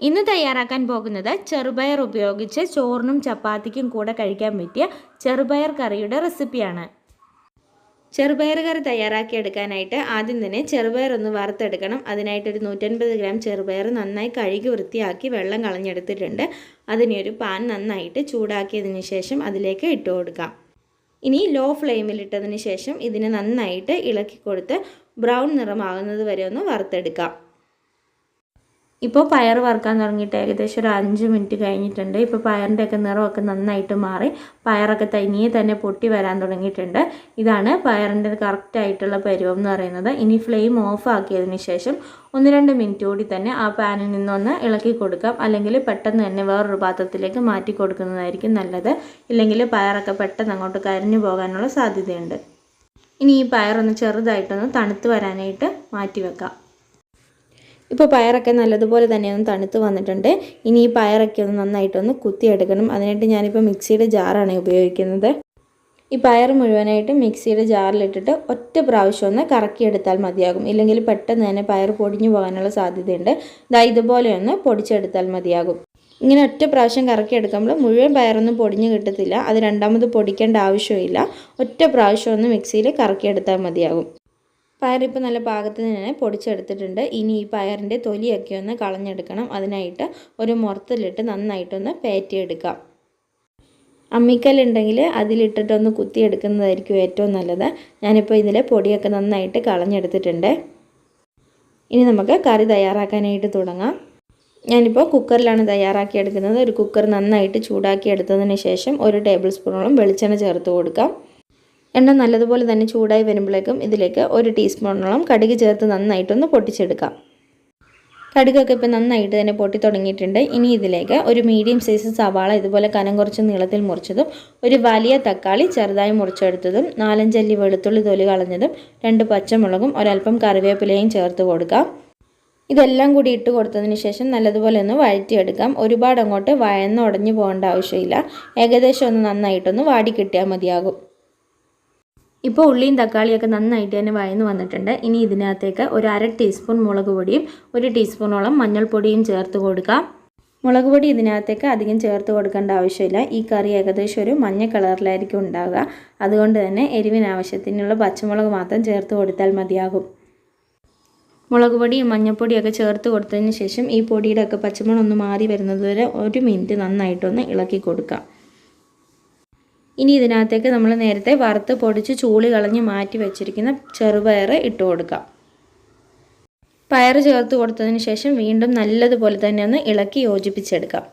ഇന്ന് തയ്യാറാക്കാൻ പോകുന്നത് ചെറുപയർ ഉപയോഗിച്ച് ചോറിനും ചപ്പാത്തിക്കും കൂടെ കഴിക്കാൻ പറ്റിയ ചെറുപയർ കറിയുടെ റെസിപ്പിയാണ്. ചെറുപയർ കറി തയ്യാറാക്കിയെടുക്കാനായിട്ട് ആദ്യം തന്നെ ചെറുപയർ ഒന്ന് വറുത്തെടുക്കണം. അതിനായിട്ടൊരു 150 ഗ്രാം ചെറുപയർ നന്നായി കഴുകി വൃത്തിയാക്കി വെള്ളം കളഞ്ഞെടുത്തിട്ടുണ്ട്. അതിനെ ഒരു പാൻ നന്നായിട്ട് ചൂടാക്കിയതിന് ശേഷം അതിലേക്ക് ഇട്ട് കൊടുക്കാം. ഇനി ലോ ഫ്ലെയിമിൽ ഇട്ടതിന് ശേഷം ഇതിനെ നന്നായിട്ട് ഇളക്കി കൊടുത്ത് ബ്രൗൺ നിറമാകുന്നത് വരെ ഒന്ന് വറുത്തെടുക്കാം. ഇപ്പോൾ പയർ വറുക്കാൻ തുടങ്ങിയിട്ട് ഏകദേശം ഒരു 5 മിനിറ്റ് കഴിഞ്ഞിട്ടുണ്ട്. ഇപ്പോൾ പയറിൻ്റെയൊക്കെ നിറമൊക്കെ നന്നായിട്ട് മാറി പയറൊക്കെ തനിയെ തന്നെ പൊട്ടി വരാൻ തുടങ്ങിയിട്ടുണ്ട്. ഇതാണ് പയറിൻ്റെ കറക്റ്റായിട്ടുള്ള പരുവം എന്ന് പറയുന്നത്. ഇനി ഫ്ലെയിം ഓഫ് ആക്കിയതിന് ശേഷം 1-2 മിനിറ്റ് കൂടി തന്നെ ആ പാനിൽ നിന്നൊന്ന് ഇളക്കി കൊടുക്കാം. അല്ലെങ്കിൽ പെട്ടെന്ന് തന്നെ വേറൊരു പാത്രത്തിലേക്ക് മാറ്റി കൊടുക്കുന്നതായിരിക്കും നല്ലത്. ഇല്ലെങ്കിൽ പയറൊക്കെ പെട്ടെന്ന് അങ്ങോട്ട് കരിഞ്ഞു പോകാനുള്ള സാധ്യതയുണ്ട്. ഇനി ഈ പയറൊന്ന് ചെറുതായിട്ടൊന്ന് തണുത്ത് വരാനായിട്ട് മാറ്റി വെക്കാം. ഇപ്പോൾ പയറൊക്കെ നല്ലതുപോലെ തന്നെ ഒന്ന് തണുത്ത് വന്നിട്ടുണ്ട്. ഇനി ഈ പയറൊക്കെ ഒന്ന് നന്നായിട്ടൊന്ന് കുത്തിയെടുക്കണം. അതിനായിട്ട് ഞാനിപ്പോൾ മിക്സിയുടെ ജാറാണ് ഉപയോഗിക്കുന്നത്. ഈ പയർ മുഴുവനായിട്ട് മിക്സിയുടെ ജാറിലിട്ടിട്ട് ഒറ്റ പ്രാവശ്യം ഒന്ന് കറക്കിയെടുത്താൽ മതിയാകും. ഇല്ലെങ്കിൽ പെട്ടെന്ന് തന്നെ പയർ പൊടിഞ്ഞു പോകാനുള്ള സാധ്യതയുണ്ട്. ഇതുപോലെ ഒന്ന് പൊടിച്ചെടുത്താൽ മതിയാകും. ഇങ്ങനെ ഒറ്റ പ്രാവശ്യം കറക്കിയെടുക്കുമ്പോൾ മുഴുവൻ പയറൊന്നും പൊടിഞ്ഞു കിട്ടത്തില്ല. അത് രണ്ടാമത് പൊടിക്കേണ്ട ആവശ്യമില്ല. ഒറ്റ പ്രാവശ്യം ഒന്ന് മിക്സിയിൽ കറക്കിയെടുത്താൽ മതിയാകും. പയറിപ്പോൾ നല്ല പാകത്തിന് തന്നെ പൊടിച്ചെടുത്തിട്ടുണ്ട്. ഇനി ഈ പയറിൻ്റെ തൊലിയൊക്കെ ഒന്ന് കളഞ്ഞെടുക്കണം. അതിനായിട്ട് ഒരു മുറത്തിലിട്ട് നന്നായിട്ടൊന്ന് പേറ്റിയെടുക്കാം. അമ്മിക്കല്ലുണ്ടെങ്കിൽ അതിലിട്ടിട്ടൊന്ന് കുത്തിയെടുക്കുന്നതായിരിക്കും ഏറ്റവും നല്ലത്. ഞാനിപ്പോൾ ഇതിലെ പൊടിയൊക്കെ നന്നായിട്ട് കളഞ്ഞെടുത്തിട്ടുണ്ട്. ഇനി നമുക്ക് കറി തയ്യാറാക്കാനായിട്ട് തുടങ്ങാം. ഞാനിപ്പോൾ കുക്കറിലാണ് തയ്യാറാക്കിയെടുക്കുന്നത്. ഒരു കുക്കർ നന്നായിട്ട് ചൂടാക്കി എടുത്തതിന് ശേഷം 1 ടേബിൾ സ്പൂണോളം വെളിച്ചെണ്ണ ചേർത്ത് കൊടുക്കാം. എണ്ണ നല്ലതുപോലെ തന്നെ ചൂടായി വരുമ്പോഴേക്കും ഇതിലേക്ക് 1 ടീസ്പൂണോളം കടുക് ചേർത്ത് നന്നായിട്ടൊന്ന് പൊട്ടിച്ചെടുക്കാം. കടുകൊക്കെ ഇപ്പോൾ നന്നായിട്ട് തന്നെ പൊട്ടി തുടങ്ങിയിട്ടുണ്ട്. ഇനി ഇതിലേക്ക് ഒരു മീഡിയം സൈസ് സവാള ഇതുപോലെ കനം കുറച്ച് നീളത്തിൽ മുറിച്ചതും, ഒരു വലിയ തക്കാളി ചെറുതായി മുറിച്ചെടുത്തതും, 4-5 അല്ലി വെളുത്തുള്ളി തൊലി കളഞ്ഞതും, 2 പച്ചമുളകും ഒരൽപ്പം കറിവേപ്പിലയും ചേർത്ത് കൊടുക്കാം. ഇതെല്ലാം കൂടി ഇട്ട് കൊടുത്തതിന് ശേഷം നല്ലതുപോലെ ഒന്ന് വഴറ്റിയെടുക്കാം. ഒരുപാട് അങ്ങോട്ട് വഴന്നുടഞ്ഞു പോകേണ്ട ആവശ്യമില്ല. ഏകദേശം ഒന്ന് നന്നായിട്ടൊന്ന് വാടി കിട്ടിയാൽ മതിയാകും. ഇപ്പോൾ ഉള്ളിയും തക്കാളിയൊക്കെ നന്നായിട്ട് തന്നെ വഴന്ന് വന്നിട്ടുണ്ട്. ഇനി ഇതിനകത്തേക്ക് ഒരു 1/2 ടീസ്പൂൺ മുളക് പൊടിയും 1 ടീസ്പൂണോളം മഞ്ഞൾപ്പൊടിയും ചേർത്ത് കൊടുക്കാം. മുളക് പൊടി ഇതിനകത്തേക്ക് അധികം ചേർത്ത് കൊടുക്കേണ്ട ആവശ്യമില്ല. ഈ കറി ഏകദേശം ഒരു മഞ്ഞ കളറിലായിരിക്കും ഉണ്ടാവുക. അതുകൊണ്ട് തന്നെ എരിവിനാവശ്യത്തിനുള്ള പച്ചമുളക് മാത്രം ചേർത്ത് കൊടുത്താൽ മതിയാകും. മുളക് പൊടിയും മഞ്ഞൾപ്പൊടിയൊക്കെ ചേർത്ത് കൊടുത്തതിന് ശേഷം ഈ പൊടിയുടെ ഒക്കെ പച്ചമുളക് ഒന്ന് മാറി വരുന്നത് വരെ 1 മിനിറ്റ് നന്നായിട്ടൊന്ന് ഇളക്കി കൊടുക്കാം. ഇനി ഇതിനകത്തേക്ക് നമ്മൾ നേരത്തെ വറുത്ത് പൊടിച്ച് ചൂളി കളഞ്ഞ് മാറ്റി വെച്ചിരിക്കുന്ന ചെറുപയർ ഇട്ട് കൊടുക്കാം. പയർ ചേർത്ത് കൊടുത്തതിന് ശേഷം വീണ്ടും നല്ലതുപോലെ തന്നെ ഒന്ന് ഇളക്കി യോജിപ്പിച്ചെടുക്കാം.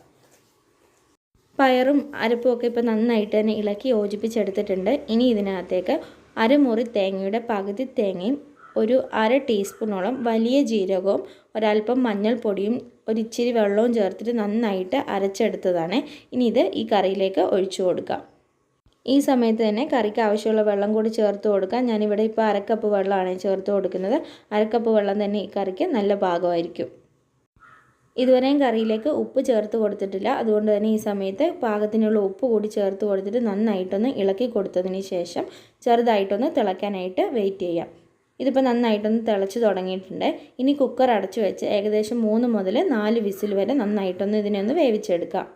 പയറും അരപ്പും ഒക്കെ ഇപ്പോൾ നന്നായിട്ട് തന്നെ ഇളക്കി യോജിപ്പിച്ചെടുത്തിട്ടുണ്ട്. ഇനി ഇതിനകത്തേക്ക് അരമുറി തേങ്ങയുടെ പകുതി തേങ്ങയും, ഒരു 1/2 ടീസ്പൂണോളം വലിയ ജീരകവും, ഒരൽപ്പം മഞ്ഞൾപ്പൊടിയും, ഒരിച്ചിരി വെള്ളവും ചേർത്തിട്ട് നന്നായിട്ട് അരച്ചെടുത്തതാണ്. ഇനി ഇത് ഈ കറിയിലേക്ക് ഒഴിച്ചു കൊടുക്കാം. ഈ സമയത്ത് തന്നെ കറിക്ക് ആവശ്യമുള്ള വെള്ളം കൂടി ചേർത്ത് കൊടുക്കാം. ഞാനിവിടെ ഇപ്പോൾ 1/2 കപ്പ് വെള്ളമാണ് ചേർത്ത് കൊടുക്കുന്നത്. 1/2 കപ്പ് വെള്ളം തന്നെ ഈ കറിക്ക് നല്ല പാകമായിരിക്കും. ഇതുവരെയും കറിയിലേക്ക് ഉപ്പ് ചേർത്ത് കൊടുത്തിട്ടില്ല. അതുകൊണ്ട് തന്നെ ഈ സമയത്ത് പാകത്തിനുള്ള ഉപ്പ് കൂടി ചേർത്ത് കൊടുത്തിട്ട് നന്നായിട്ടൊന്ന് ഇളക്കി കൊടുത്തതിന് ശേഷം ചെറുതായിട്ടൊന്ന് തിളയ്ക്കാനായിട്ട് വെയിറ്റ് ചെയ്യാം. ഇതിപ്പോൾ നന്നായിട്ടൊന്ന് തിളച്ച് തുടങ്ങിയിട്ടുണ്ട്. ഇനി കുക്കർ അടച്ചു വെച്ച് ഏകദേശം 3 മുതൽ 4 വിസിൽ വരെ നന്നായിട്ടൊന്ന് ഇതിനെ ഒന്ന് വേവിച്ചെടുക്കാം.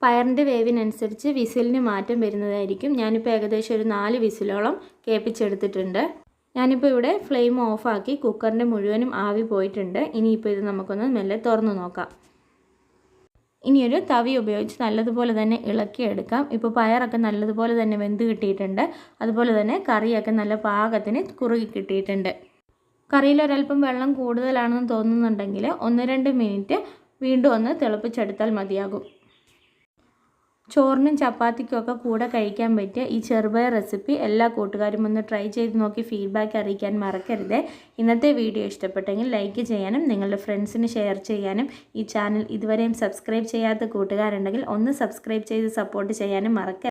പയറിൻ്റെ വേവിനനുസരിച്ച് വിസിലിന് മാറ്റം വരുന്നതായിരിക്കും. ഞാനിപ്പോൾ ഏകദേശം ഒരു 4 വിസിലോളം കേൾപ്പിച്ചെടുത്തിട്ടുണ്ട്. ഞാനിപ്പോൾ ഇവിടെ ഫ്ലെയിം ഓഫാക്കി കുക്കറിൻ്റെ മുഴുവനും ആവി പോയിട്ടുണ്ട്. ഇനിയിപ്പോൾ ഇത് നമുക്കൊന്ന് മെല്ലെ തുറന്ന് നോക്കാം. ഇനിയൊരു തവി ഉപയോഗിച്ച് നല്ലതുപോലെ തന്നെ ഇളക്കിയെടുക്കാം. ഇപ്പോൾ പയറൊക്കെ നല്ലതുപോലെ തന്നെ വെന്ത് കിട്ടിയിട്ടുണ്ട്. അതുപോലെ തന്നെ കറിയൊക്കെ നല്ല പാകത്തിന് കുറുകി കിട്ടിയിട്ടുണ്ട്. കറിയിൽ ഒരൽപ്പം വെള്ളം കൂടുതലാണെന്ന് തോന്നുന്നുണ്ടെങ്കിൽ 1-2 മിനിറ്റ് വീണ്ടും ഒന്ന് തിളപ്പിച്ചെടുത്താൽ മതിയാകും. ചോറിനും ചപ്പാത്തിക്കൊക്കെ കൂടെ കഴിക്കാൻ പറ്റിയ ഈ ചെറുപയർ റെസിപ്പി എല്ലാ കൂട്ടുകാരും ഒന്ന് ട്രൈ ചെയ്ത് നോക്കി ഫീഡ്ബാക്ക് അറിയിക്കാൻ മറക്കരുത്. ഇന്നത്തെ വീഡിയോ ഇഷ്ടപ്പെട്ടെങ്കിൽ ലൈക്ക് ചെയ്യാനും നിങ്ങളുടെ ഫ്രണ്ട്സിന് ഷെയർ ചെയ്യാനും, ഈ ചാനൽ ഇതുവരെയും സബ്സ്ക്രൈബ് ചെയ്യാത്ത കൂട്ടുകാരുണ്ടെങ്കിൽ ഒന്ന് സബ്സ്ക്രൈബ് ചെയ്ത് സപ്പോർട്ട് ചെയ്യാനും മറക്കരുത്.